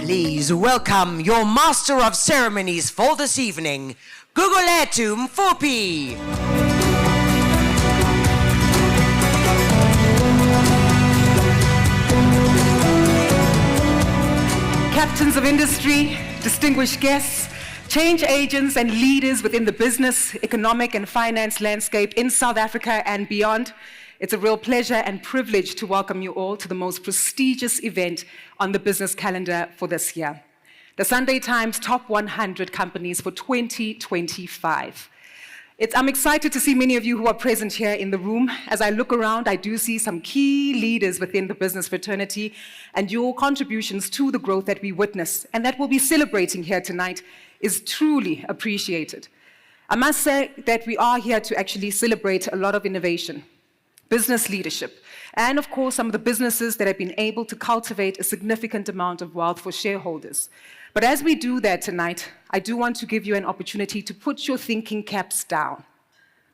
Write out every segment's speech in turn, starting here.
Please welcome your master of ceremonies for this evening, Gugulethu Mfuphi. Captains of industry, distinguished guests, change agents and leaders within the business, economic and finance landscape in South Africa and beyond, it's a real pleasure and privilege to welcome you all to the most prestigious event on the business calendar for this year, the Sunday Times Top 100 Companies for 2025. I'm excited to see many of you who are present here in the room. As I look around, I do see some key leaders within the business fraternity, and your contributions to the growth that we witness and that we'll be celebrating here tonight is truly appreciated. I must say that we are here to actually celebrate a lot of innovation, business leadership, and of course some of the businesses that have been able to cultivate a significant amount of wealth for shareholders. But as we do that tonight, I do want to give you an opportunity to put your thinking caps down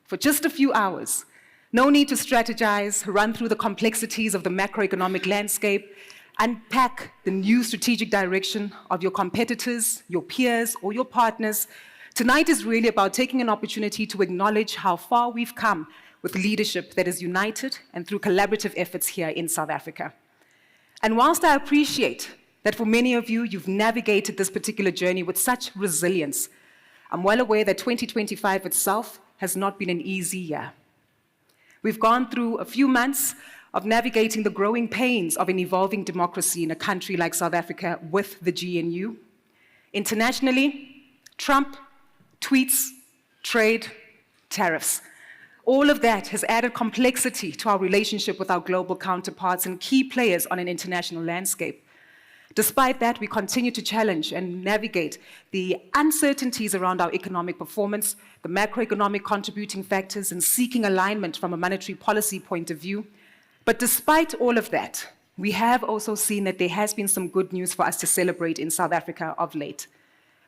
for just a few hours. No need to strategize, run through the complexities of the macroeconomic landscape, unpack the new strategic direction of your competitors, your peers, or your partners. Tonight is really about taking an opportunity to acknowledge how far we've come with leadership that is united and through collaborative efforts here in South Africa. And whilst I appreciate that for many of you, you've navigated this particular journey with such resilience, I'm well aware that 2025 itself has not been an easy year. We've gone through a few months of navigating the growing pains of an evolving democracy in a country like South Africa with the GNU. Internationally, Trump, tweets, trade, tariffs. All of that has added complexity to our relationship with our global counterparts and key players on an international landscape. Despite that, we continue to challenge and navigate the uncertainties around our economic performance, the macroeconomic contributing factors, and seeking alignment from a monetary policy point of view. But despite all of that, we have also seen that there has been some good news for us to celebrate in South Africa of late.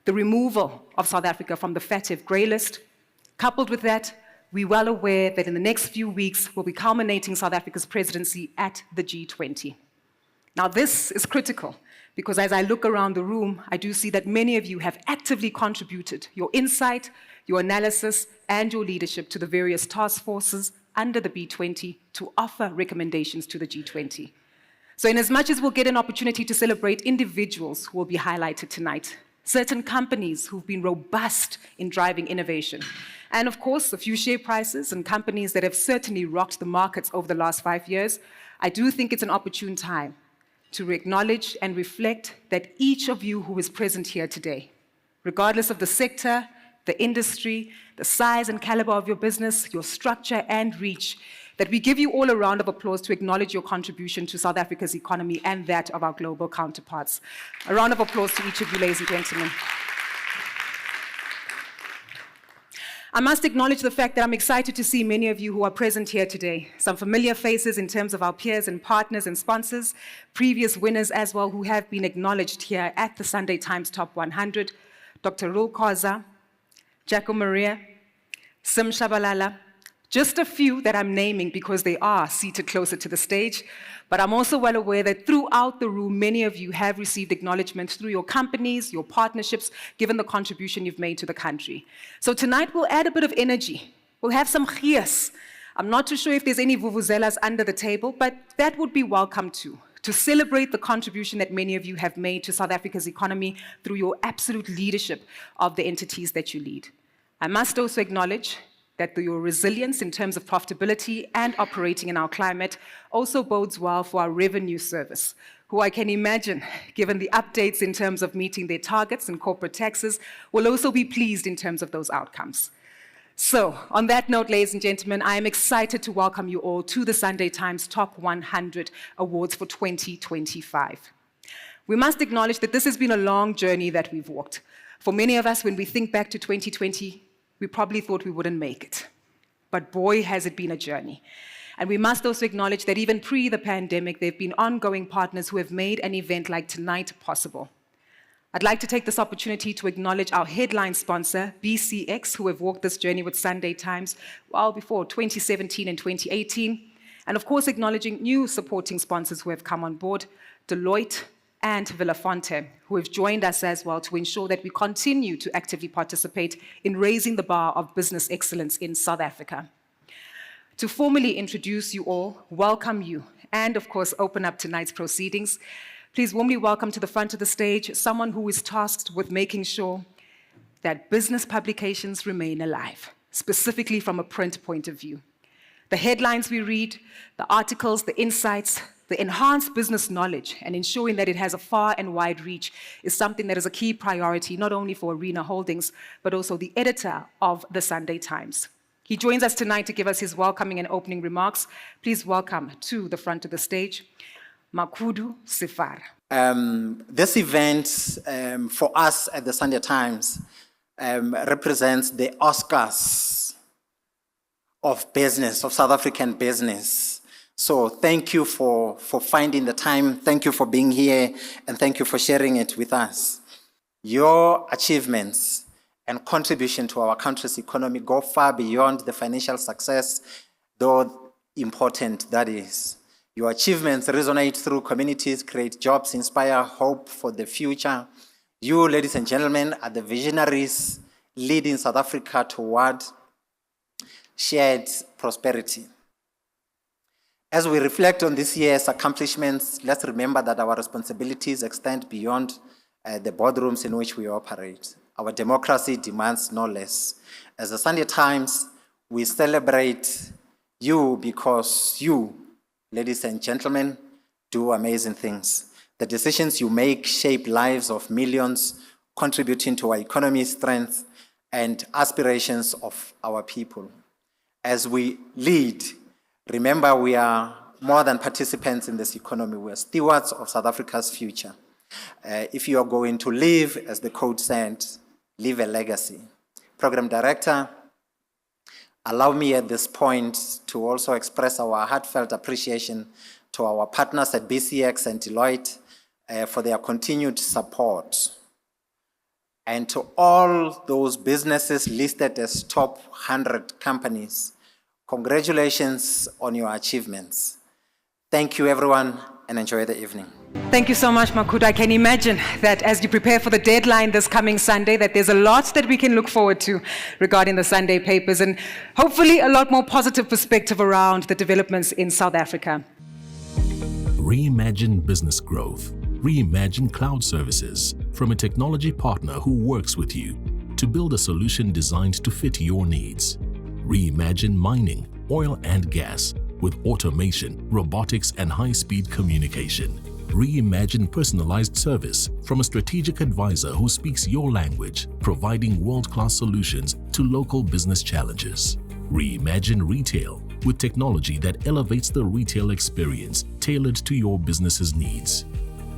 The removal of South Africa from the FATF grey list. Coupled with that, we're well aware that in the next few weeks, we'll be culminating South Africa's presidency at the G20. Now, this is critical because as I look around the room, I do see that many of you have actively contributed your insight, your analysis, and your leadership to the various task forces under the B20 to offer recommendations to the G20. So in as much as we'll get an opportunity to celebrate individuals who will be highlighted tonight, certain companies who've been robust in driving innovation, and of course, a few share prices and companies that have certainly rocked the markets over the last 5 years, I do think it's an opportune time to acknowledge and reflect that each of you who is present here today, regardless of the sector, the industry, the size and caliber of your business, your structure and reach, that we give you all a round of applause to acknowledge your contribution to South Africa's economy and that of our global counterparts. A round of applause to each of you, ladies and gentlemen. I must acknowledge the fact that I'm excited to see many of you who are present here today. Some familiar faces in terms of our peers and partners and sponsors, previous winners as well who have been acknowledged here at the Sunday Times Top 100. Dr. Rul Khoza, Jaco Maria, Sim Shabalala, just a few that I'm naming because they are seated closer to the stage, but I'm also well aware that throughout the room, many of you have received acknowledgement through your companies, your partnerships, given the contribution you've made to the country. So tonight we'll add a bit of energy. We'll have some chias. I'm not too sure if there's any vuvuzelas under the table, but that would be welcome too, to celebrate the contribution that many of you have made to South Africa's economy through your absolute leadership of the entities that you lead. I must also acknowledge that your resilience in terms of profitability and operating in our climate also bodes well for our revenue service, who I can imagine, given the updates in terms of meeting their targets and corporate taxes, will also be pleased in terms of those outcomes. So, on that note, ladies and gentlemen, I am excited to welcome you all to the Sunday Times Top 100 Awards for 2025. We must acknowledge that this has been a long journey that we've walked. For many of us, when we think back to 2020, we probably thought we wouldn't make it. But boy, has it been a journey. And we must also acknowledge that even pre the pandemic, there have been ongoing partners who have made an event like tonight possible. I'd like to take this opportunity to acknowledge our headline sponsor, BCX, who have walked this journey with Sunday Times well before 2017 and 2018. And of course, acknowledging new supporting sponsors who have come on board, Deloitte and Villafonte, who have joined us as well to ensure that we continue to actively participate in raising the bar of business excellence in South Africa. To formally introduce you all, welcome you, and of course, open up tonight's proceedings, please warmly welcome to the front of the stage someone who is tasked with making sure that business publications remain alive, specifically from a print point of view. The headlines we read, the articles, the insights, the enhanced business knowledge, and ensuring that it has a far and wide reach is something that is a key priority, not only for Arena Holdings, but also the editor of the Sunday Times. He joins us tonight to give us his welcoming and opening remarks. Please welcome to the front of the stage, Makhudu Sifar. This event for us at the Sunday Times represents the Oscars of business, of South African business. So thank you for finding the time, thank you for being here, and thank you for sharing it with us. Your achievements and contribution to our country's economy go far beyond the financial success, though important that is. Your achievements resonate through communities, create jobs, inspire hope for the future. You, ladies and gentlemen, are the visionaries leading South Africa toward shared prosperity. As we reflect on this year's accomplishments, let's remember that our responsibilities extend beyond the boardrooms in which we operate. Our democracy demands no less. As the Sunday Times, we celebrate you because you, ladies and gentlemen, do amazing things. The decisions you make shape lives of millions, contributing to our economy's strength and aspirations of our people. As we lead, remember we are more than participants in this economy. We are stewards of South Africa's future. If you are going to live, as the code said, leave a legacy. Program Director, allow me at this point to also express our heartfelt appreciation to our partners at BCX and Deloitte for their continued support. And to all those businesses listed as top 100 companies, congratulations on your achievements. Thank you, everyone, and enjoy the evening. Thank you so much, Makhudu. I can imagine that as you prepare for the deadline this coming Sunday, that there's a lot that we can look forward to regarding the Sunday papers, and hopefully a lot more positive perspective around the developments in South Africa. Reimagine business growth. Reimagine cloud services from a technology partner who works with you to build a solution designed to fit your needs. Reimagine mining, oil and gas with automation, robotics, and high-speed communication. Reimagine personalized service from a strategic advisor who speaks your language, providing world-class solutions to local business challenges. Reimagine retail with technology that elevates the retail experience tailored to your business's needs.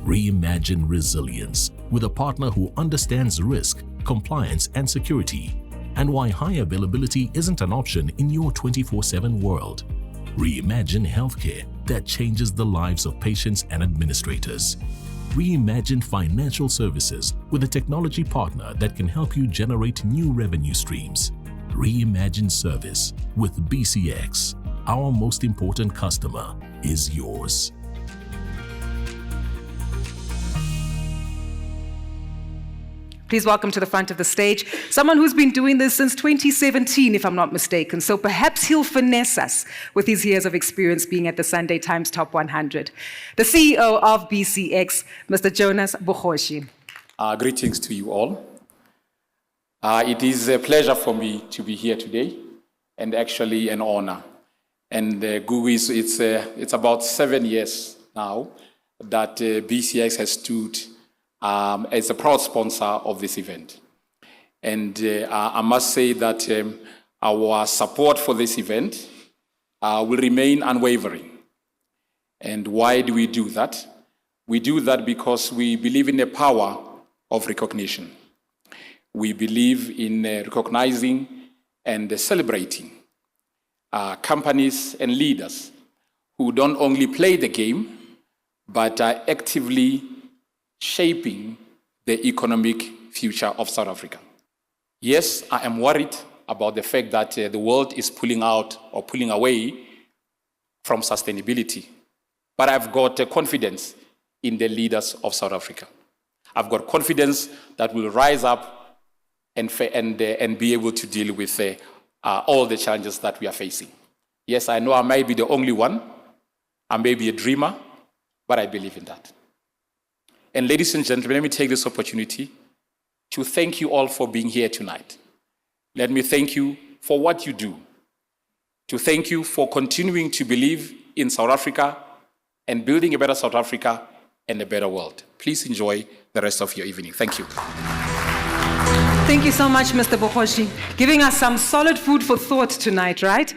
Reimagine resilience with a partner who understands risk, compliance, and security, and why high availability isn't an option in your 24/7 world. Reimagine healthcare that changes the lives of patients and administrators. Reimagine financial services with a technology partner that can help you generate new revenue streams. Reimagine service with BCX. Our most important customer is yours. Please welcome to the front of the stage someone who's been doing this since 2017, if I'm not mistaken. So perhaps he'll finesse us with his years of experience being at the Sunday Times Top 100. The CEO of BCX, Mr. Jonas Bukhoshi. Greetings to you all. It is a pleasure for me to be here today, and actually an honor. And it's about 7 years now that BCX has stood as a proud sponsor of this event. And I must say that our support for this event will remain unwavering. And why do we do that? We do that because we believe in the power of recognition. We believe in recognizing and celebrating companies and leaders who don't only play the game, but are actively shaping the economic future of South Africa. Yes, I am worried about the fact that the world is pulling out or pulling away from sustainability. But I've got confidence in the leaders of South Africa. I've got confidence that we'll rise up and be able to deal with all the challenges that we are facing. Yes, I know I might be the only one. I may be a dreamer, but I believe in that. And ladies and gentlemen, let me take this opportunity to thank you all for being here tonight. Let me thank you for what you do, to thank you for continuing to believe in South Africa and building a better South Africa and a better world. Please enjoy the rest of your evening. Thank you. Thank you so much, Mr. Bohoshi, giving us some solid food for thought tonight, right?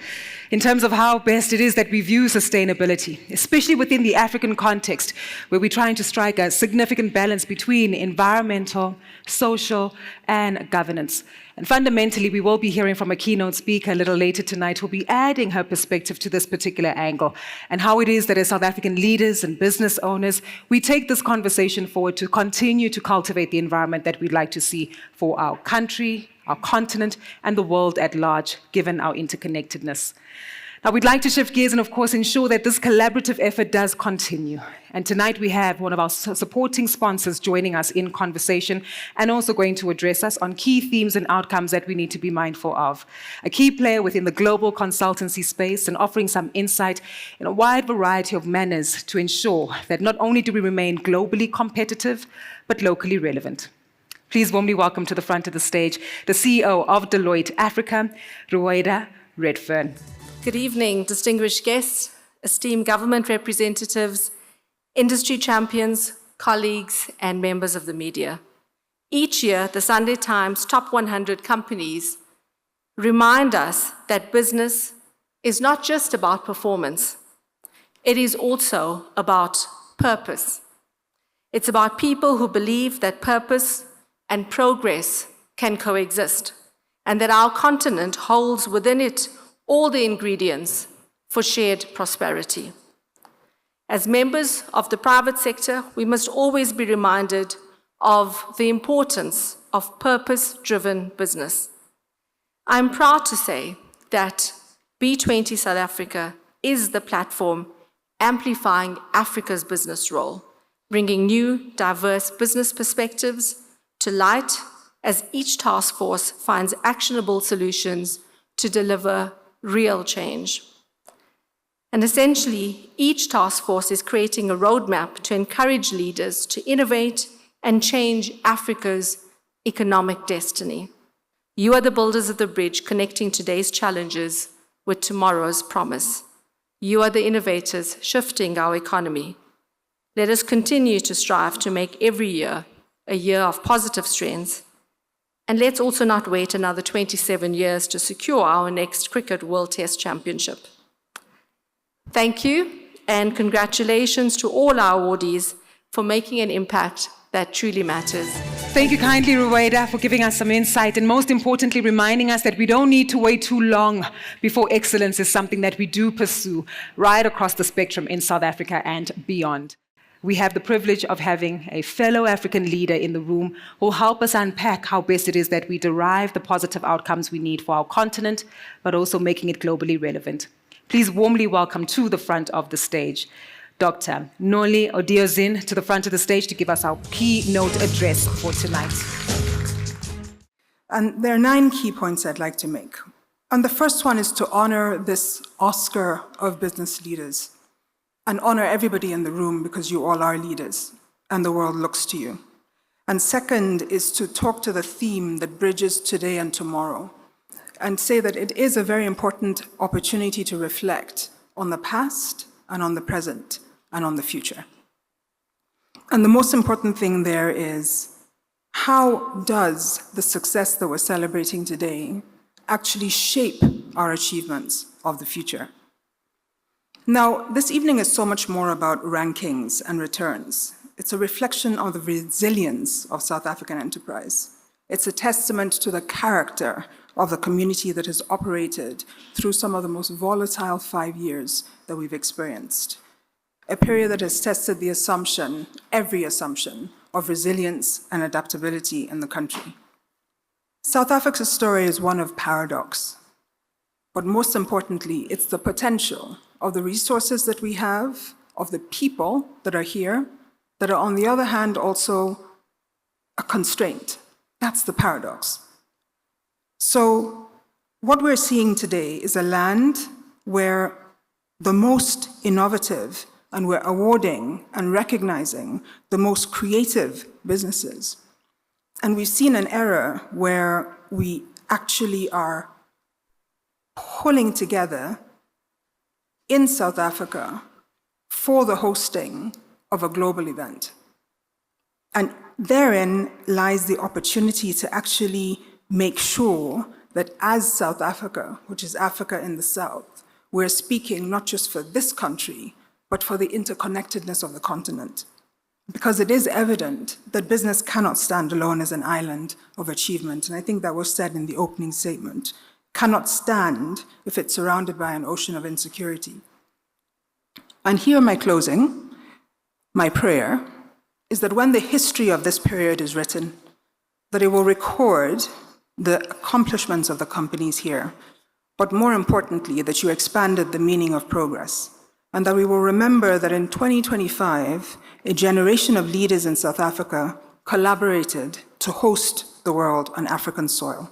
In terms of how best it is that we view sustainability, especially within the African context, where we're trying to strike a significant balance between environmental, social, and governance. And fundamentally, we will be hearing from a keynote speaker a little later tonight who'll be adding her perspective to this particular angle and how it is that as South African leaders and business owners, we take this conversation forward to continue to cultivate the environment that we'd like to see for our country, our continent, and the world at large, given our interconnectedness. Now, we'd like to shift gears and, of course, ensure that this collaborative effort does continue. And tonight we have one of our supporting sponsors joining us in conversation and also going to address us on key themes and outcomes that we need to be mindful of. A key player within the global consultancy space and offering some insight in a wide variety of manners to ensure that not only do we remain globally competitive, but locally relevant. Please warmly welcome to the front of the stage the CEO of Deloitte Africa, Ruwaida Redfern. Good evening, distinguished guests, esteemed government representatives, industry champions, colleagues, and members of the media. Each year, the Sunday Times Top 100 companies remind us that business is not just about performance. It is also about purpose. It's about people who believe that purpose and progress can coexist, and that our continent holds within it all the ingredients for shared prosperity. As members of the private sector, we must always be reminded of the importance of purpose-driven business. I'm proud to say that B20 South Africa is the platform amplifying Africa's business role, bringing new, diverse business perspectives to light as each task force finds actionable solutions to deliver real change. And essentially, each task force is creating a roadmap to encourage leaders to innovate and change Africa's economic destiny. You are the builders of the bridge connecting today's challenges with tomorrow's promise. You are the innovators shifting our economy. Let us continue to strive to make every year a year of positive strengths. And let's also not wait another 27 years to secure our next Cricket World Test Championship. Thank you, and congratulations to all our awardees for making an impact that truly matters. Thank you kindly, Ruwaida, for giving us some insight and most importantly, reminding us that we don't need to wait too long before excellence is something that we do pursue right across the spectrum in South Africa and beyond. We have the privilege of having a fellow African leader in the room who will help us unpack how best it is that we derive the positive outcomes we need for our continent, but also making it globally relevant. Please warmly welcome to the front of the stage, Dr. Noli Odiozin, to the front of the stage to give us our keynote address for tonight. And there are 9 key points I'd like to make. And the first one is to honor this Oscar of business leaders and honor everybody in the room because you all are leaders and the world looks to you. And second is to talk to the theme that bridges today and tomorrow and say that it is a very important opportunity to reflect on the past and on the present and on the future. And the most important thing there is, how does the success that we're celebrating today actually shape our achievements of the future? Now, this evening is so much more about rankings and returns. It's a reflection of the resilience of South African enterprise. It's a testament to the character of the community that has operated through some of the most volatile 5 years that we've experienced. A period that has tested the assumption, every assumption, of resilience and adaptability in the country. South Africa's story is one of paradox, but most importantly, it's the potential of the resources that we have, of the people that are here, that are on the other hand also a constraint. That's the paradox. So what we're seeing today is a land where the most innovative, and we're awarding and recognizing the most creative businesses. And we've seen an era where we actually are pulling together in South Africa for the hosting of a global event. And therein lies the opportunity to actually make sure that as South Africa, which is Africa in the South, we're speaking not just for this country, but for the interconnectedness of the continent. Because it is evident that business cannot stand alone as an island of achievement, and I think that was said in the opening statement, cannot stand if it's surrounded by an ocean of insecurity. And here my closing, my prayer, is that when the history of this period is written, that it will record the accomplishments of the companies here, but more importantly, that you expanded the meaning of progress, and that we will remember that in 2025, a generation of leaders in South Africa collaborated to host the world on African soil,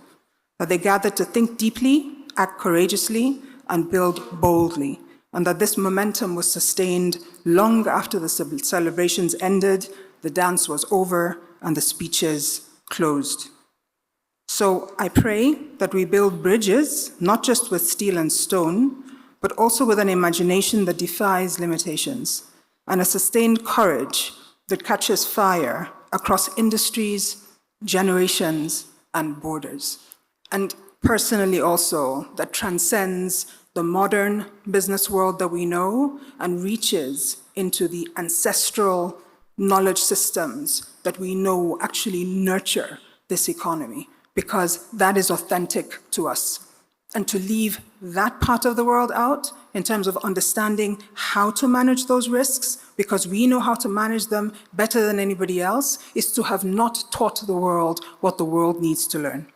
that they gathered to think deeply, act courageously, and build boldly, and that this momentum was sustained long after the celebrations ended, the dance was over, and the speeches closed. So I pray that we build bridges, not just with steel and stone, but also with an imagination that defies limitations, and a sustained courage that catches fire across industries, generations, and borders. And personally also, that transcends the modern business world that we know and reaches into the ancestral knowledge systems that we know actually nurture this economy, because that is authentic to us. And to leave that part of the world out in terms of understanding how to manage those risks, because we know how to manage them better than anybody else, is to have not taught the world what the world needs to learn.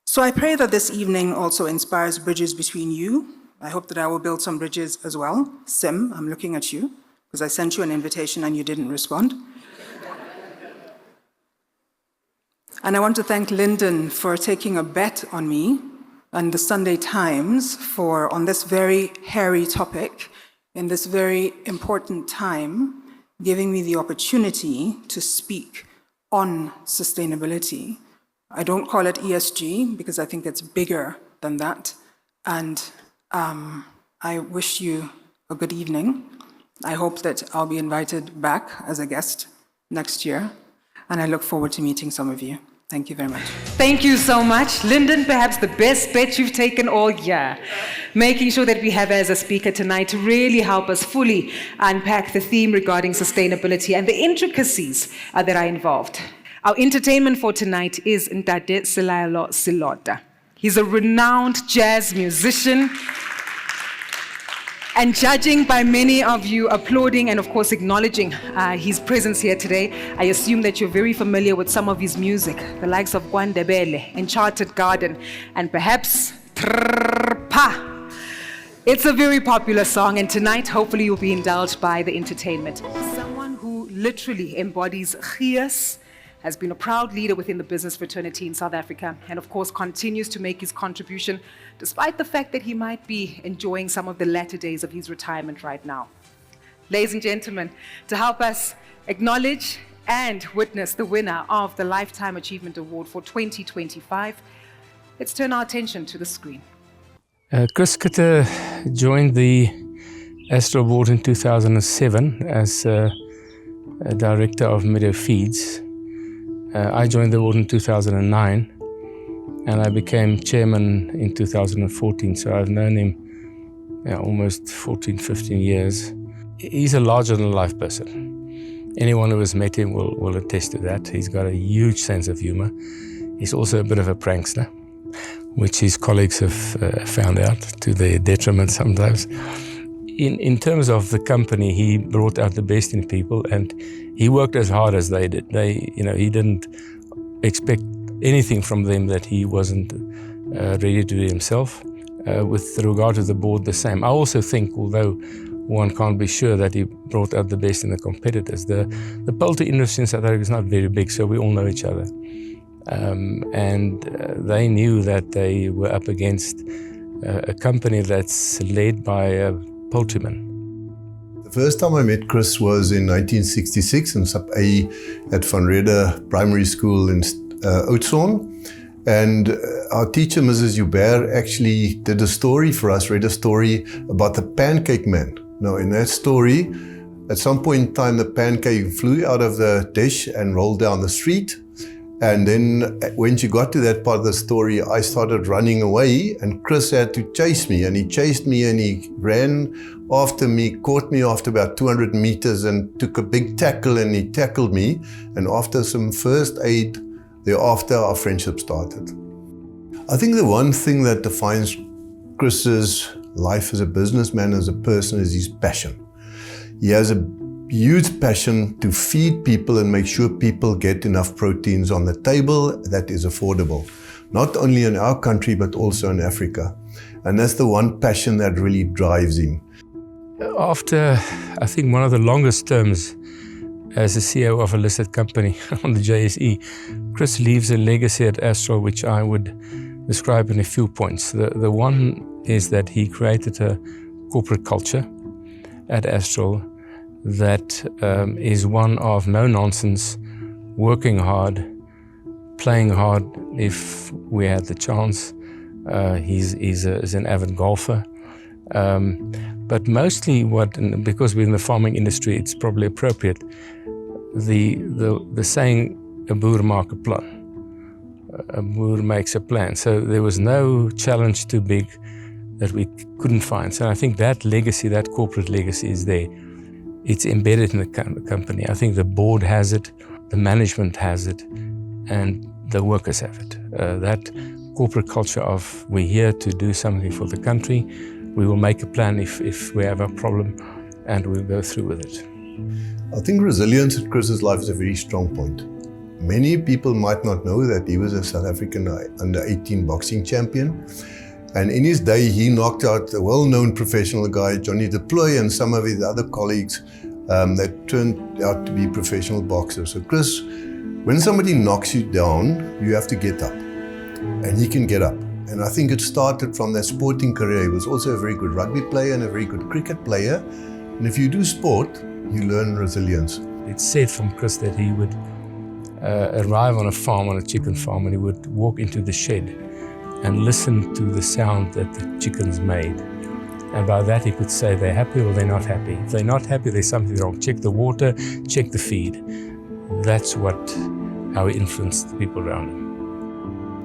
So I pray that this evening also inspires bridges between you. I hope that I will build some bridges as well. Sim, I'm looking at you, because I sent you an invitation and you didn't respond. And I want to thank Lyndon for taking a bet on me and the Sunday Times for, on this very hairy topic, in this very important time, giving me the opportunity to speak on sustainability. I don't call it ESG because I think it's bigger than that. And I wish you a good evening. I hope that I'll be invited back as a guest next year. And I look forward to meeting some of you. Thank you very much. Thank you so much. Lyndon, perhaps the best bet you've taken all year, making sure that we have as a speaker tonight to really help us fully unpack the theme regarding sustainability and the intricacies that are involved. Our entertainment for tonight is Ntate Selaelo Silota. He's a renowned jazz musician, and judging by many of you applauding and of course acknowledging his presence here today, I assume that you're very familiar with some of his music, the likes of Gwandebele, Enchanted Garden, and perhaps Trrrpa. It's a very popular song, and tonight hopefully you'll be indulged by the entertainment. Someone who literally embodies Chias, has been a proud leader within the business fraternity in South Africa, and of course continues to make his contribution despite the fact that he might be enjoying some of the latter days of his retirement right now. Ladies and gentlemen, to help us acknowledge and witness the winner of the Lifetime Achievement Award for 2025, let's turn our attention to the screen. Chris Kitter joined the Astro Board in 2007 as a director of Meadow Feeds. I joined the board in 2009, and I became chairman in 2014, so I've known him almost 14, 15 years. He's a larger-than-life person. Anyone who has met him will attest to that. He's got a huge sense of humor. He's also a bit of a prankster, which his colleagues have found out to their detriment sometimes. In terms of the company, he brought out the best in people, and he worked as hard as they did. He didn't expect anything from them that he wasn't ready to do himself. With regard to the board, the same. I also think, although one can't be sure that he brought out the best in the competitors. The poultry industry in South Africa is not very big, so we all know each other. And they knew that they were up against a company that's led by a poultryman. The first time I met Chris was in 1966 in Sub A at Van Rede Primary School in Oudtshoorn. And our teacher, Mrs. Joubert, actually did a story for us, read a story about the pancake man. Now, in that story, at some point in time, the pancake flew out of the dish and rolled down the street. And then when she got to that part of the story, I started running away and Chris had to chase me. And he chased me and he ran after me, caught me after about 200 meters and took a big tackle and he tackled me. And after some first aid, thereafter our friendship started. I think the one thing that defines Chris's life as a businessman, as a person, is his passion. He has a huge passion to feed people and make sure people get enough proteins on the table that is affordable, not only in our country but also in Africa. And that's the one passion that really drives him. After, I think, one of the longest terms as the CEO of a listed company on the JSE, Chris leaves a legacy at Astral which I would describe in a few points. The one is that he created a corporate culture at Astral that is one of no nonsense, working hard, playing hard if we had the chance. He's an avid golfer. But mostly because we're in the farming industry, it's probably appropriate, the saying, a boer maak 'n plan. A boer makes a plan. So there was no challenge too big that we couldn't find. So I think that legacy, that corporate legacy is there. It's embedded in the company. I think the board has it, the management has it, and the workers have it. That corporate culture of we're here to do something for the country, we will make a plan if we have a problem, and we'll go through with it. I think resilience in Chris's life is a very strong point. Many people might not know that he was a South African under-18 boxing champion. And in his day, he knocked out a well-known professional guy, Johnny Deploy, and some of his other colleagues that turned out to be professional boxers. So Chris, when somebody knocks you down, you have to get up. And he can get up. And I think it started from that sporting career. He was also a very good rugby player and a very good cricket player. And if you do sport, you learn resilience. It's said from Chris that he would arrive on a farm, on a chicken farm, and he would walk into the shed and listen to the sound that the chickens made. And by that he could say they're happy or they're not happy. If they're not happy, there's something wrong. Check the water, check the feed. That's how he influenced the people around him.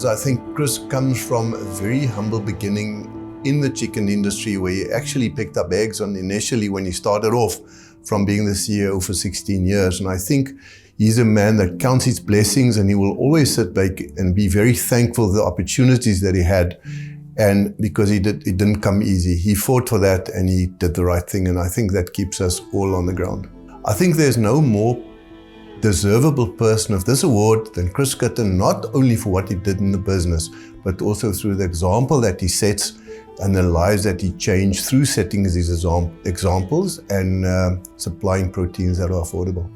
I think Chris comes from a very humble beginning in the chicken industry where he actually picked up eggs initially when he started off from being the CEO for 16 years. And I think he's a man that counts his blessings and he will always sit back and be very thankful for the opportunities that he had. And because it didn't come easy, he fought for that and he did the right thing. And I think that keeps us all on the ground. I think there's no more deservable person of this award than Chris Kitten, not only for what he did in the business, but also through the example that he sets and the lives that he changed through setting these examples and supplying proteins that are affordable.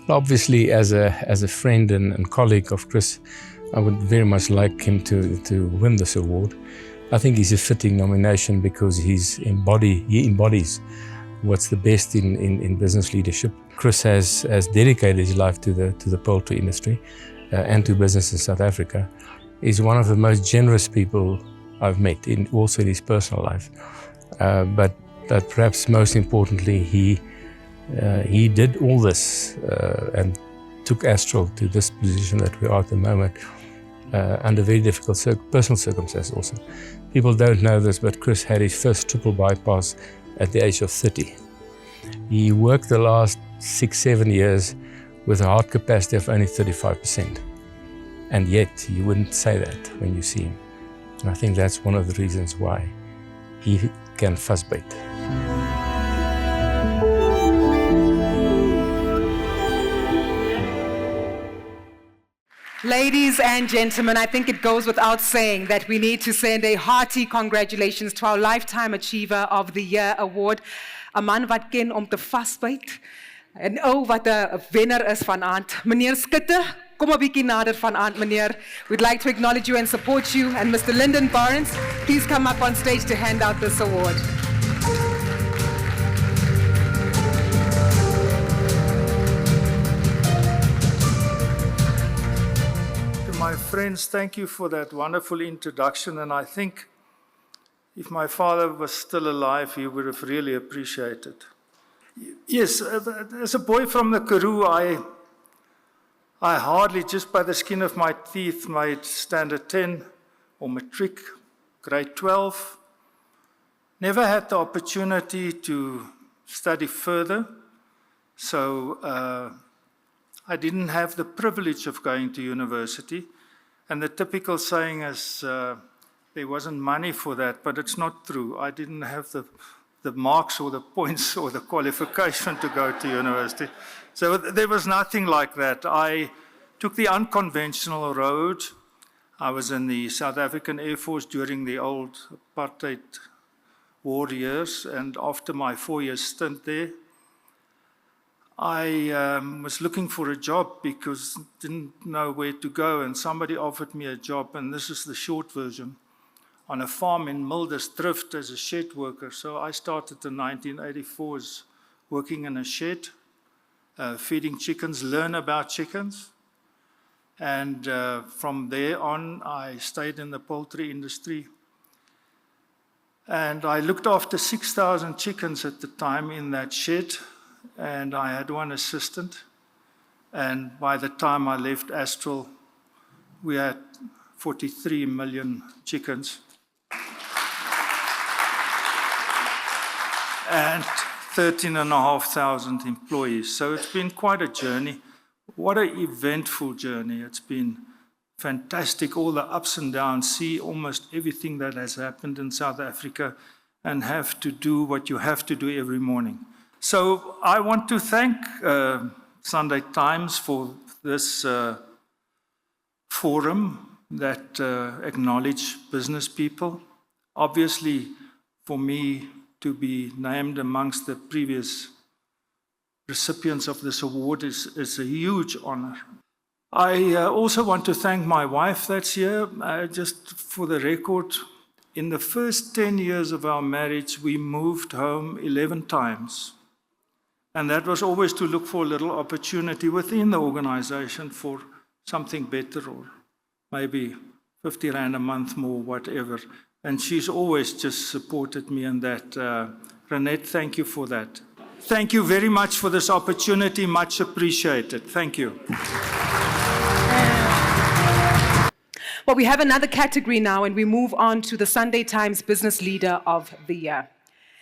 Obviously, as a friend and colleague of Chris, I would very much like him to win this award. I think he's a fitting nomination because he embodies what's the best in business leadership. Chris has dedicated his life to the poultry industry and to business in South Africa. He's one of the most generous people I've met, also in his personal life. But perhaps most importantly, he did all this and took Astral to this position that we are at the moment under very difficult personal circumstances also. People don't know this, but Chris had his first triple bypass at the age of 30. He worked the last 6-7 years with a heart capacity of only 35%. And yet, you wouldn't say that when you see him. And I think that's one of the reasons why he can fuzzbait. Ladies and gentlemen, I think it goes without saying that we need to send a hearty congratulations to our Lifetime Achiever of the Year award. 'n man wat ken om te vasbyt. En wat 'n wenner is vanaand. Meneer Skutte, kom 'n bietjie nader vanaand, meneer. We'd like to acknowledge you and support you. And Mr. Lyndon Barnes, please come up on stage to hand out this award. My friends, thank you for that wonderful introduction, and I think if my father was still alive, he would have really appreciated. Yes, as a boy from the Karoo, I hardly, just by the skin of my teeth, made standard 10 or matric, grade 12. Never had the opportunity to study further, so I didn't have the privilege of going to university. And the typical saying is, there wasn't money for that, but it's not true. I didn't have the marks or the points or the qualification to go to university. So there was nothing like that. I took the unconventional road. I was in the South African Air Force during the old apartheid war years, and after my 4-year stint there, I was looking for a job because I didn't know where to go, and somebody offered me a job, and this is the short version, on a farm in Mildersdrift as a shed worker. So I started in 1984 as working in a shed, feeding chickens, learn about chickens. And from there on, I stayed in the poultry industry. And I looked after 6,000 chickens at the time in that shed. And I had one assistant. And by the time I left Astral, we had 43 million chickens. And 13,500 employees. So it's been quite a journey. What an eventful journey. It's been fantastic, all the ups and downs, see almost everything that has happened in South Africa and have to do what you have to do every morning. So I want to thank Sunday Times for this forum that acknowledge business people. Obviously, for me to be named amongst the previous recipients of this award is a huge honor. I also want to thank my wife that's here. Just for the record, in the first 10 years of our marriage, we moved home 11 times. And that was always to look for a little opportunity within the organization for something better, or maybe 50 Rand a month more, whatever. And she's always just supported me in that. Renette, thank you for that. Thank you very much for this opportunity, much appreciated. Thank you. Well, we have another category now, and we move on to the Sunday Times Business Leader of the Year.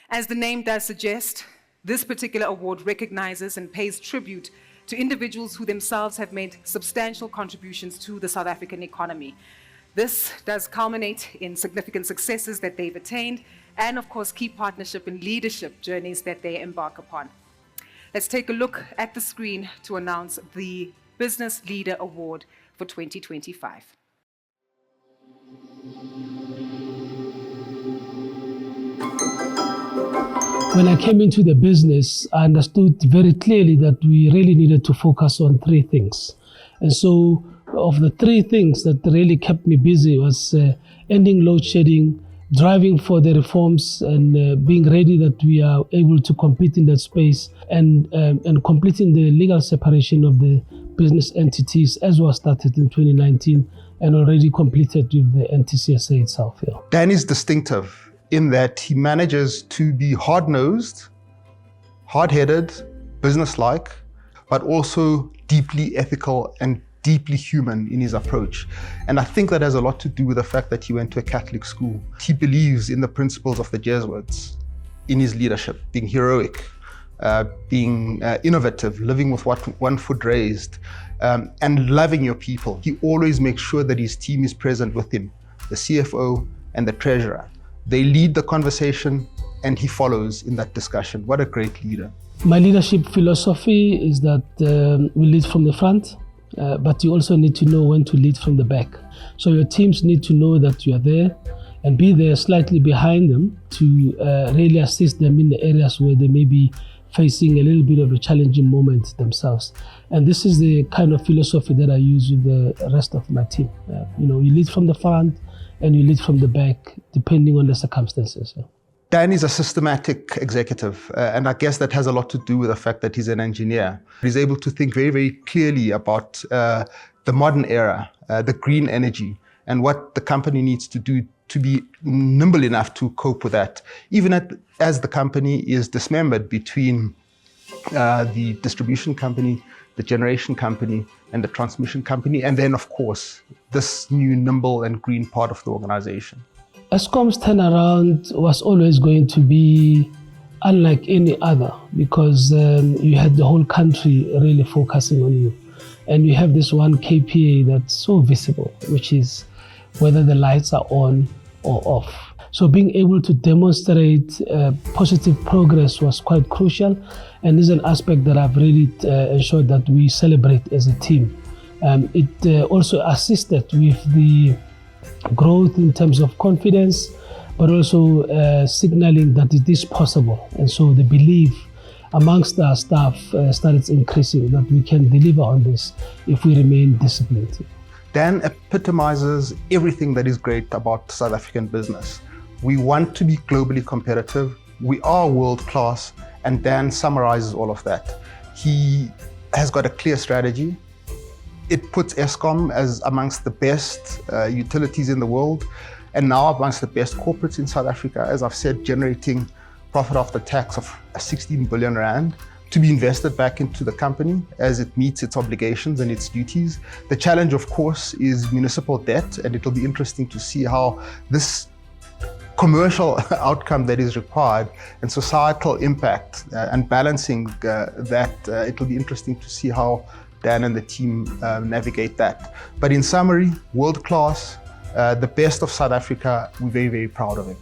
As the name does suggest, this particular award recognizes and pays tribute to individuals who themselves have made substantial contributions to the South African economy. This does culminate in significant successes that they've attained, and of course, key partnership and leadership journeys that they embark upon. Let's take a look at the screen to announce the Business Leader Award for 2025. When I came into the business, I understood very clearly that we really needed to focus on 3 things. And so, of the 3 things that really kept me busy was ending load shedding, driving for the reforms, and being ready that we are able to compete in that space, and completing the legal separation of the business entities as was started in 2019 and already completed with the NTCSA itself. Yeah. Dan is distinctive in that he manages to be hard-nosed, hard-headed, business-like, but also deeply ethical and deeply human in his approach. And I think that has a lot to do with the fact that he went to a Catholic school. He believes in the principles of the Jesuits, in his leadership, being heroic, being innovative, living with one foot raised, and loving your people. He always makes sure that his team is present with him, the CFO and the treasurer. They lead the conversation and he follows in that discussion. What a great leader. My leadership philosophy is that we lead from the front, but you also need to know when to lead from the back. So your teams need to know that you are there. and be there slightly behind them to really assist them in the areas where they may be facing a little bit of a challenging moment themselves. And this is the kind of philosophy that I use with the rest of my team. You lead from the front and you lead from the back, depending on the circumstances. Dan is a systematic executive, and I guess that has a lot to do with the fact that he's an engineer. He's able to think very, very clearly about the modern era, the green energy, and what the company needs to do to be nimble enough to cope with that, even as the company is dismembered between the distribution company, the generation company, and the transmission company, and then, of course, this new nimble and green part of the organization. Eskom's turnaround was always going to be unlike any other because you had the whole country really focusing on you. And you have this one KPI that's so visible, which is whether the lights are on or off. So being able to demonstrate positive progress was quite crucial, and is an aspect that I've really ensured that we celebrate as a team. It also assisted with the growth in terms of confidence, but also signaling that it is possible. And so the belief amongst our staff started increasing that we can deliver on this if we remain disciplined. Dan epitomizes everything that is great about South African business. We want to be globally competitive. We are world class, and Dan summarizes all of that. He has got a clear strategy. It puts Eskom as amongst the best utilities in the world, and now amongst the best corporates in South Africa, as I've said, generating profit after tax of 16 billion rand to be invested back into the company as it meets its obligations and its duties. The challenge, of course, is municipal debt, and it'll be interesting to see how this commercial outcome that is required and societal impact and balancing that, it'll be interesting to see how Dan and the team navigate that. But in summary, world class, the best of South Africa. We're very, very proud of it.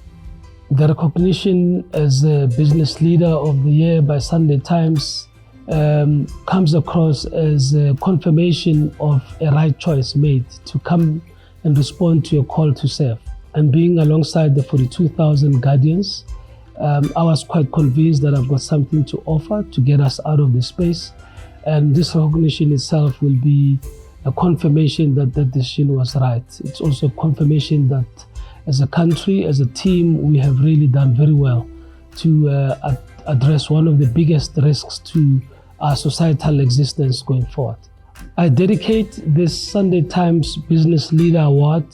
The recognition as a business leader of the year by Sunday Times comes across as a confirmation of a right choice made to come and respond to your call to serve. And being alongside the 42,000 Guardians, I was quite convinced that I've got something to offer to get us out of this space. And this recognition itself will be a confirmation that that decision was right. It's also a confirmation that as a country, as a team, we have really done very well to address one of the biggest risks to our societal existence going forward. I dedicate this Sunday Times Business Leader Award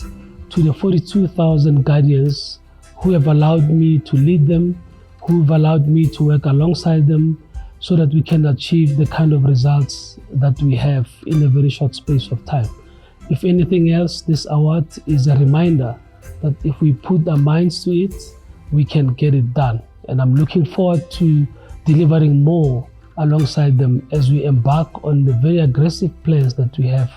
to the 42,000 Guardians who have allowed me to lead them, who have allowed me to work alongside them, so that we can achieve the kind of results that we have in a very short space of time. If anything else, this award is a reminder that if we put our minds to it, we can get it done. And I'm looking forward to delivering more alongside them as we embark on the very aggressive plans that we have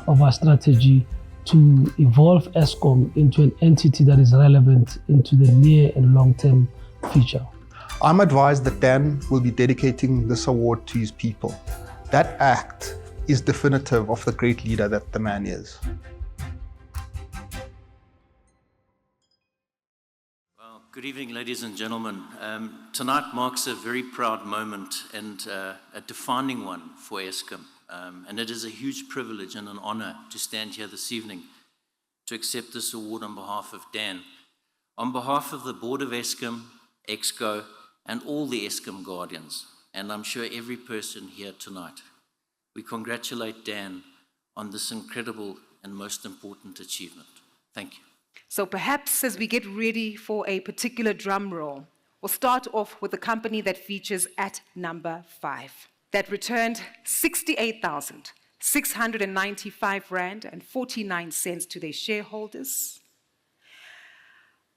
of our strategy to evolve Eskom into an entity that is relevant into the near and long-term future. I'm advised that Dan will be dedicating this award to his people. That act is definitive of the great leader that the man is. Well, good evening, ladies and gentlemen. Tonight marks a very proud moment and a defining one for Eskom. And it is a huge privilege and an honor to stand here this evening to accept this award on behalf of Dan. On behalf of the board of Eskom, Exco, and all the Eskom Guardians, and I'm sure every person here tonight, we congratulate Dan on this incredible and most important achievement. Thank you. So perhaps as we get ready for a particular drum roll, we'll start off with the company that features at number 5, that returned 68,695 Rand and 49 cents to their shareholders.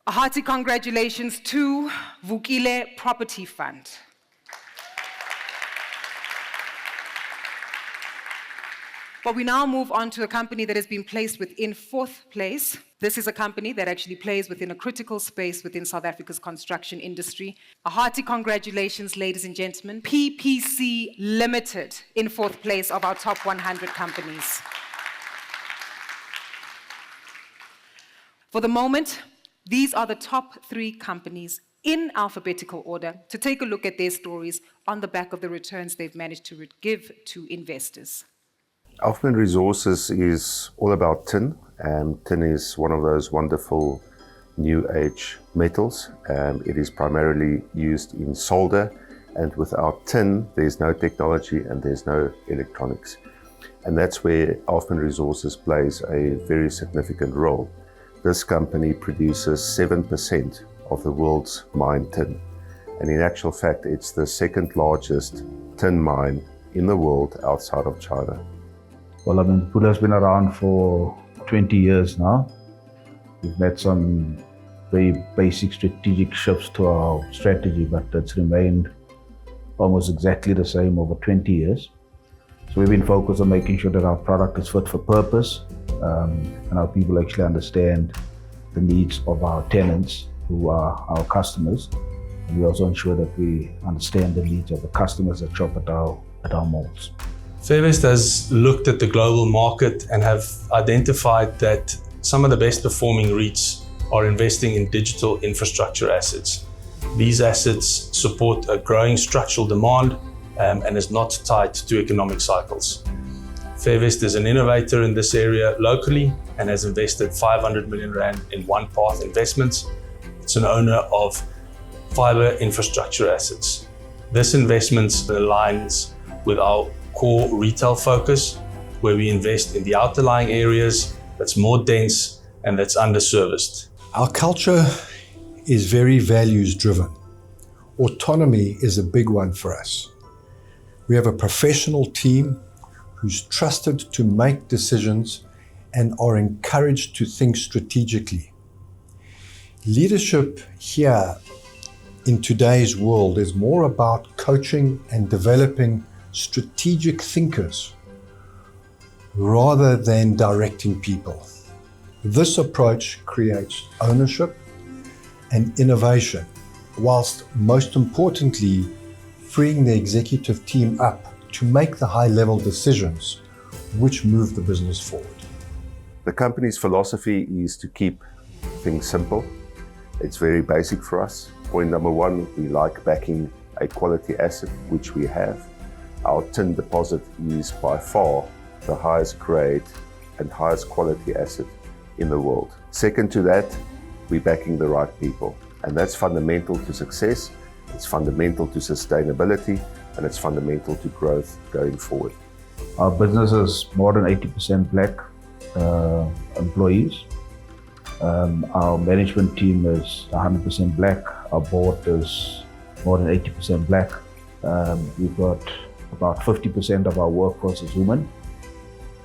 A hearty congratulations to Vukile Property Fund. But we now move on to a company that has been placed within 4th place. This is a company that actually plays within a critical space within South Africa's construction industry. A hearty congratulations, ladies and gentlemen. PPC Limited in 4th place of our top 100 companies. For the moment, These are the top 3 companies in alphabetical order to take a look at their stories on the back of the returns they've managed to give to investors. Alphabet Resources is all about tin. Tin is one of those wonderful new age metals. It is primarily used in solder, and without tin, there's no technology and there's no electronics. And that's where Alphabet Resources plays a very significant role. This company produces 7% of the world's mined tin. And in actual fact, it's the second largest tin mine in the world outside of China. Well, I mean, Pula has been around for 20 years now. We've made some very basic strategic shifts to our strategy, but it's remained almost exactly the same over 20 years. So we've been focused on making sure that our product is fit for purpose, and our people actually understand the needs of our tenants, who are our customers. And we also ensure that we understand the needs of the customers that shop at our malls. Fairvest has looked at the global market and have identified that some of the best performing REITs are investing in digital infrastructure assets. These assets support a growing structural demand and is not tied to economic cycles. Fairvest is an innovator in this area locally and has invested 500 million rand in OnePath Investments. It's an owner of fiber infrastructure assets. This investment aligns with our core retail focus, where we invest in the outlying areas that's more dense and that's underserviced. Our culture is very values driven. Autonomy is a big one for us. We have a professional team who's trusted to make decisions and are encouraged to think strategically. Leadership here in today's world is more about coaching and developing strategic thinkers rather than directing people. This approach creates ownership and innovation, whilst most importantly, freeing the executive team up to make the high-level decisions which move the business forward. The company's philosophy is to keep things simple. It's very basic for us. Point number 1, we like backing a quality asset, which we have. Our tin deposit is by far the highest grade and highest quality asset in the world. Second to that, we're backing the right people. And that's fundamental to success, it's fundamental to sustainability, and it's fundamental to growth going forward. Our business is more than 80% black employees. Our management team is 100% black. Our board is more than 80% black. We've got about 50% of our workforce is women.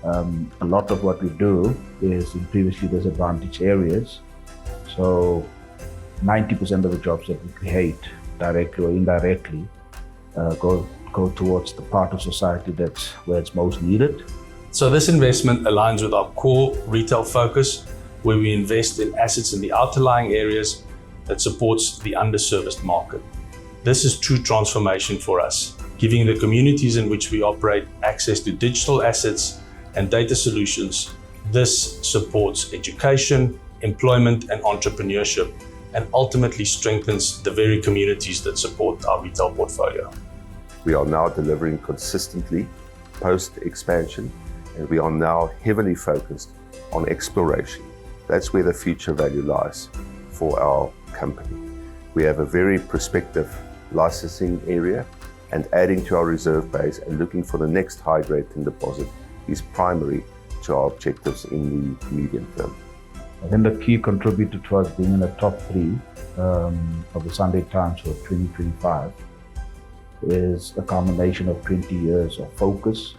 A lot of what we do is in previously disadvantaged areas. So 90% of the jobs that we create, directly or indirectly, go towards the part of society that's where it's most needed. So this investment aligns with our core retail focus, where we invest in assets in the outlying areas that supports the underserviced market. This is true transformation for us, giving the communities in which we operate access to digital assets and data solutions. This supports education, employment and entrepreneurship, and ultimately strengthens the very communities that support our retail portfolio. We are now delivering consistently post-expansion, and we are now heavily focused on exploration. That's where the future value lies for our company. We have a very prospective licensing area, and adding to our reserve base and looking for the next high-grade tin deposit is primary to our objectives in the medium term. I think the key contributor to us being in the top 3 of the Sunday Times for 2025 is a combination of 20 years of focus,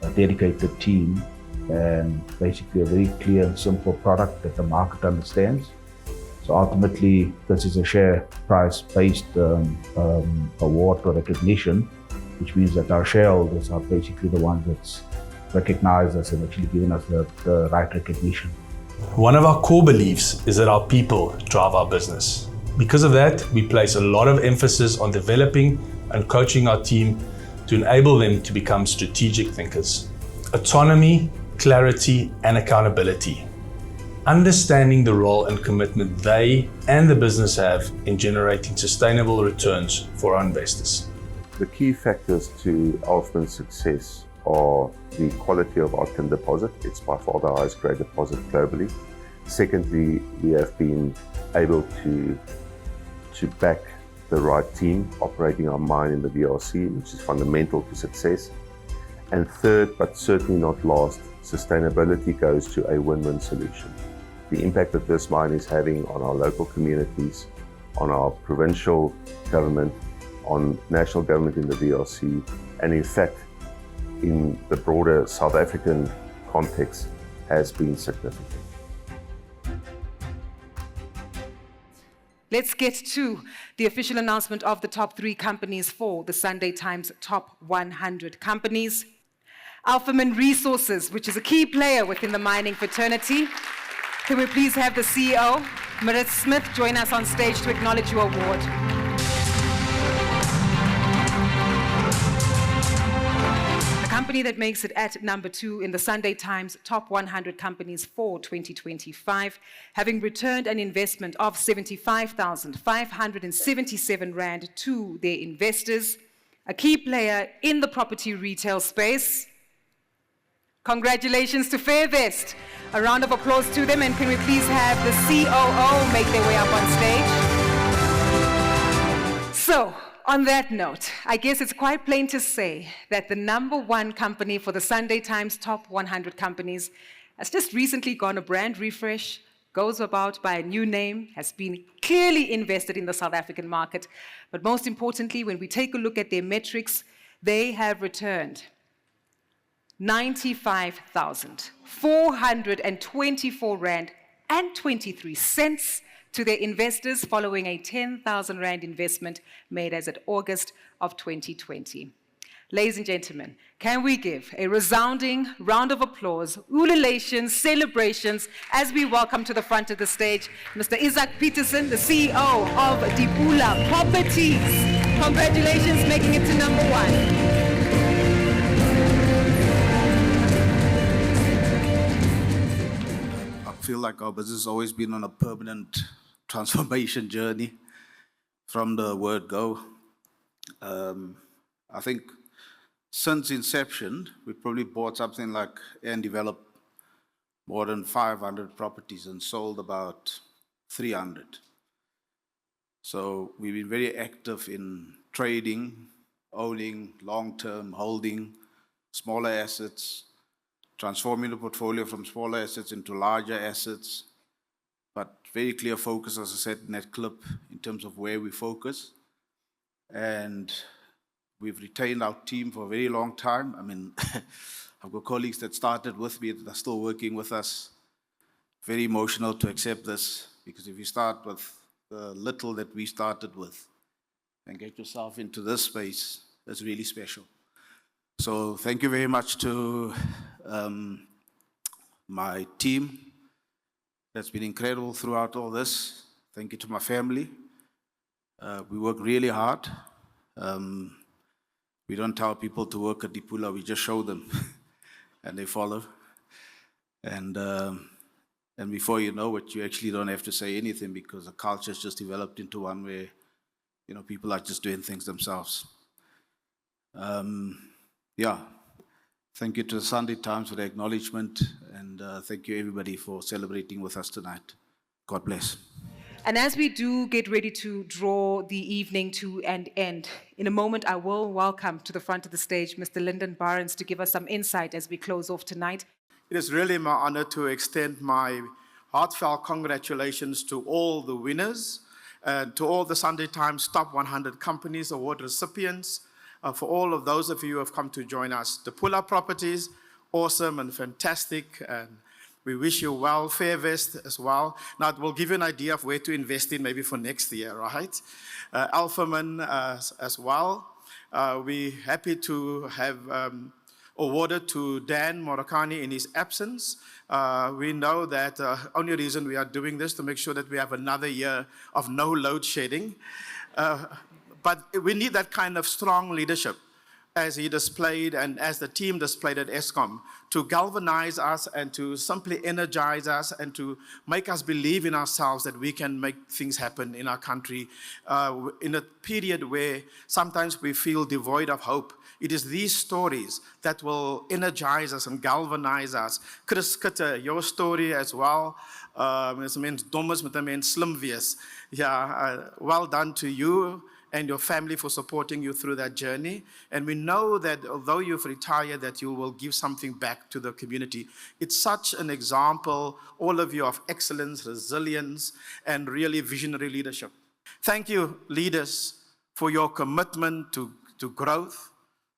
a dedicated team, and basically a very clear and simple product that the market understands. So ultimately, this is a share price-based award or recognition, which means that our shareholders are basically the ones that's recognized us and actually given us the right recognition. One of our core beliefs is that our people drive our business. Because of that, we place a lot of emphasis on developing and coaching our team to enable them to become strategic thinkers. Autonomy, clarity, and accountability. understanding the role and commitment they and the business have in generating sustainable returns for our investors. The key factors to Alfman's success are the quality of our tin deposit. It's by far the highest grade deposit globally. Secondly, we have been able to back the right team operating our mine in the DRC, which is fundamental to success. And third, but certainly not last, sustainability goes to a win-win solution. The impact that this mine is having on our local communities, on our provincial government, on national government in the DRC, and in fact, in the broader South African context, has been significant. Let's get to the official announcement of the top 3 companies for the Sunday Times Top 100 Companies. Alphaman Resources, which is a key player within the mining fraternity. Can we please have the CEO, Marit Smith, join us on stage to acknowledge your award. The company that makes it at number 2 in the Sunday Times Top 100 Companies for 2025, having returned an investment of 75,577 Rand to their investors, a key player in the property retail space. Congratulations to Fairvest. A round of applause to them, and can we please have the COO make their way up on stage? So, on that note, I guess it's quite plain to say that the number 1 company for the Sunday Times Top 100 Companies has just recently gone a brand refresh, goes about by a new name, has been clearly invested in the South African market. But most importantly, when we take a look at their metrics, they have returned 95,424 Rand and 23 cents to their investors following a 10,000 Rand investment made as at August of 2020. Ladies and gentlemen, can we give a resounding round of applause, ululations, celebrations, as we welcome to the front of the stage Mr. Isaac Peterson, the CEO of Dipula Properties. Congratulations, making it to number 1. I feel like our business has always been on a permanent transformation journey from the word go. I think since inception, we probably bought something like and developed more than 500 properties and sold about 300. So we've been very active in trading, owning, long-term holding, smaller assets, transforming the portfolio from smaller assets into larger assets, but very clear focus, as I said in that clip, in terms of where we focus. And we've retained our team for a very long time. I mean, I've got colleagues that started with me that are still working with us. Very emotional to accept this, because if you start with the little that we started with and get yourself into this space, that's really special. So thank you very much to my team. That's been incredible throughout all this. Thank you to my family. We work really hard. We don't tell people to work at Dipula, we just show them and they follow. And before you know it, you actually don't have to say anything, because the culture has just developed into one where, you know, people are just doing things themselves. Yeah, thank you to the Sunday Times for the acknowledgement, and thank you everybody for celebrating with us tonight. God bless. And as we do get ready to draw the evening to an end, in a moment I will welcome to the front of the stage Mr. Lyndon Barnes to give us some insight as we close off tonight. It is really my honor to extend my heartfelt congratulations to all the winners, to all the Sunday Times Top 100 Companies Award recipients, for all of those of you who have come to join us. Dipula Properties, awesome and fantastic, and we wish you well. Fairvest as well. Now, it will give you an idea of where to invest in maybe for next year, right? Alphaman as well. We're happy to have awarded to Dan Morakani in his absence. We know that the only reason we are doing this to make sure that we have another year of no load shedding. But we need that kind of strong leadership as he displayed and as the team displayed at Eskom, to galvanize us and to simply energize us and to make us believe in ourselves that we can make things happen in our country in a period where sometimes we feel devoid of hope. It is these stories that will energize us and galvanize us. Chris Kutte, your story as well. As 'n mens dom is, moet 'n mens slim wees. Yeah, well done to you and your family for supporting you through that journey. And we know that although you've retired, that you will give something back to the community. It's such an example, all of you, of excellence, resilience, and really visionary leadership. Thank you, leaders, for your commitment to growth,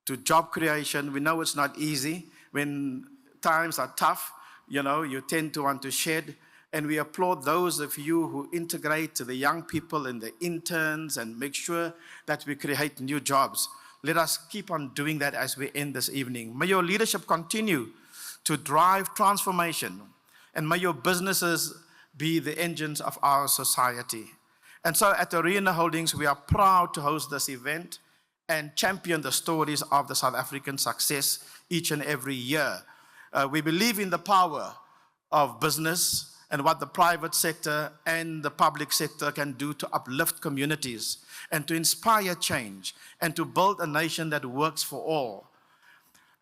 to job creation. We know it's not easy. When times are tough, you tend to want to shed. And we applaud those of you who integrate the young people and the interns and make sure that we create new jobs. Let us keep on doing that as we end this evening. May your leadership continue to drive transformation, and may your businesses be the engines of our society. And so at Arena Holdings, we are proud to host this event and champion the stories of the South African success each and every year. We believe in the power of business and what the private sector and the public sector can do to uplift communities and to inspire change and to build a nation that works for all.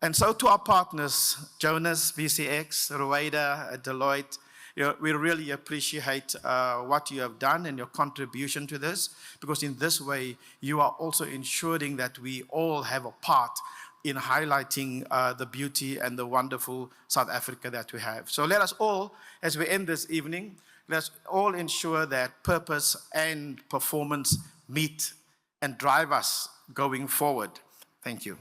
And so to our partners, Jonas, BCX, Ruwaida, Deloitte, we really appreciate what you have done and your contribution to this, because in this way, you are also ensuring that we all have a part in highlighting the beauty and the wonderful South Africa that we have. So let us all, as we end this evening, let's all ensure that purpose and performance meet and drive us going forward. Thank you.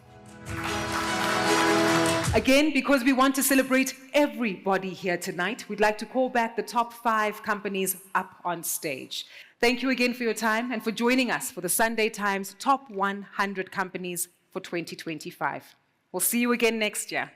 Again, because we want to celebrate everybody here tonight, we'd like to call back the top 5 companies up on stage. Thank you again for your time and for joining us for the Sunday Times Top 100 Companies for 2025. We'll see you again next year.